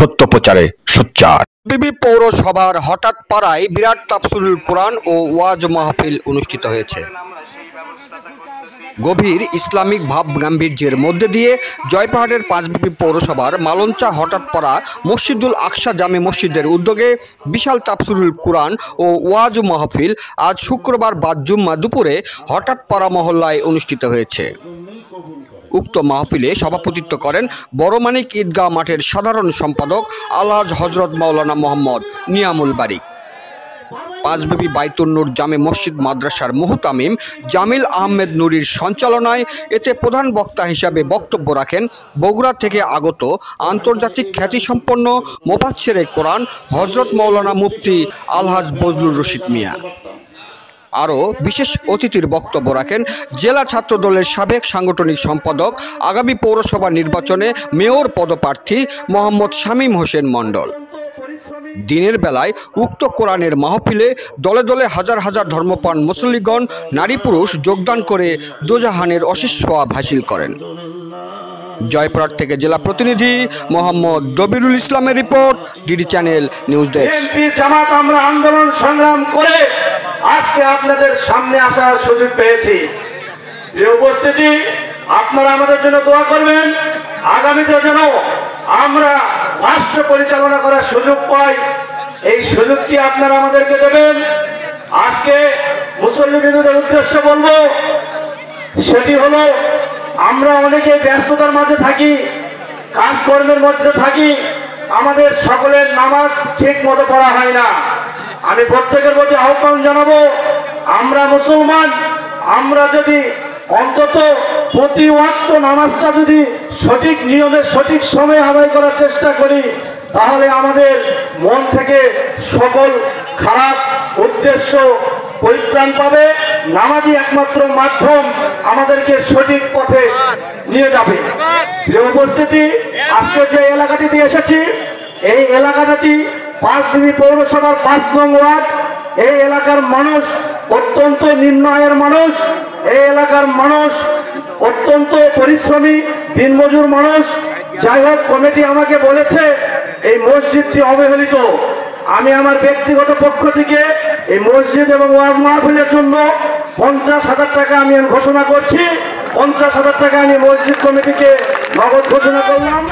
সত্য প্রচারে সোচ্চার। বিবি পৌরসভার হঠাৎ পাড়ায় বিরাট তাফসিরুল কোরআন ও ওয়াজ মাহফিল অনুষ্ঠিত হয়েছে। গভীর ইসলামিক ভাব গাম্ভীর্যের মধ্যে দিয়ে জয়পুরহাটের পাঁচবিবি পৌরসভার মালঞ্চা হঠাৎ পাড়া মসজিদুল আকসা জামে মসজিদের উদ্যোগে বিশাল তাফসিরুল কোরআন ও ওয়াজ মাহফিল আজ শুক্রবার বাদ জুম্মা দুপুরে হঠাৎ পাড়া মহল্লায় অনুষ্ঠিত হয়েছে। উক্ত মাহফিলে সভাপতিত্ব করেন বড়মানিক ঈদগাহ মাঠের সাধারণ সম্পাদক আলহাজ হজরত মাওলানা মোহাম্মদ নিয়ামুল বারিক। পাঁচবিবি বাইতুন নূর জামে মসজিদ মাদ্রাসার মুহতামিম জামিল আহমেদ নুরির সঞ্চালনায় এতে প্রধান বক্তা হিসাবে বক্তব্য রাখেন বগুড়া থেকে আগত আন্তর্জাতিক খ্যাতিসম্পন্ন মোফাচ্ছিরে কোরআন হজরত মাওলানা মুফতি আলহাজ বজলুর রশিদ মিয়া। আরও বিশেষ অতিথির বক্তব্য রাখেন জেলা ছাত্রদলের সাবেক সাংগঠনিক সম্পাদক, আগামী পৌরসভা নির্বাচনে মেয়র পদপ্রার্থী মোহাম্মদ শামীম হোসেন মণ্ডল। দিনের বেলায় উক্ত কোরআনের মাহফিলে দলে দলে হাজার হাজার ধর্মপ্রাণ মুসল্লিগণ নারী পুরুষ যোগদান করে দোজাহানের অশেষ সোয়াব হাসিল করেন। জয়পুরহাট থেকে জেলা প্রতিনিধি মোহাম্মদ দবিরুল ইসলামের report, DD channel news desk. Jamaat আমরা আন্দোলন সংগ্রাম করে আজকে আপনাদের সামনে আসার সুযোগ পেয়েছি। এই উপস্থিতি আপনারা আমাদের জন্য দোয়া করবেন, আগামীতে যেন আমরা রাষ্ট্র পরিচালনা করার সুযোগ পাই, এই সুযোগটি আপনারা আমাদেরকে দেবেন। আজকে মুসল্লিদের উদ্দেশ্যে বলবো, সেটি হলো আমরা অনেকে ব্যস্ততার মাঝে থাকি, কাজকর্মের মধ্যে থাকি, আমাদের সকলের নামাজ ঠিক মতো পড়া হয় না। আমি প্রত্যেকের প্রতি আহ্বান জানাবো, আমরা মুসলমান, আমরা যদি অন্তত প্রতি ওয়াক্ত নামাজটা যদি সঠিক নিয়মে সঠিক সময়ে আদায় করার চেষ্টা করি, তাহলে আমাদের মন থেকে সকল খারাপ উদ্দেশ্য পরিত্রাণ পাবে। নামাজই একমাত্র মাধ্যম আমাদেরকে সঠিক পথে নিয়ে যাবে। প্রিয় উপস্থিতি, আজকে যে এলাকাটিতে এসেছি, এই এলাকাটি পাঁচবিবি পৌরসভার 5 নং ওয়ার্ড। এই এলাকার মানুষ অত্যন্ত নিম্ন আয়ের মানুষ, এই এলাকার মানুষ অত্যন্ত পরিশ্রমী দিনমজুর মানুষ। যাই হোক, কমিটি আমাকে বলেছে এই মসজিদটি অবহেলিত। আমি আমার ব্যক্তিগত পক্ষ থেকে এই মসজিদ এবং ওয়াজ মাহফিলের জন্য 50,000 টাকা আমি ঘোষণা করছি। 50,000 টাকা আমি মসজিদ কমিটিকে নগদ ঘোষণা করলাম।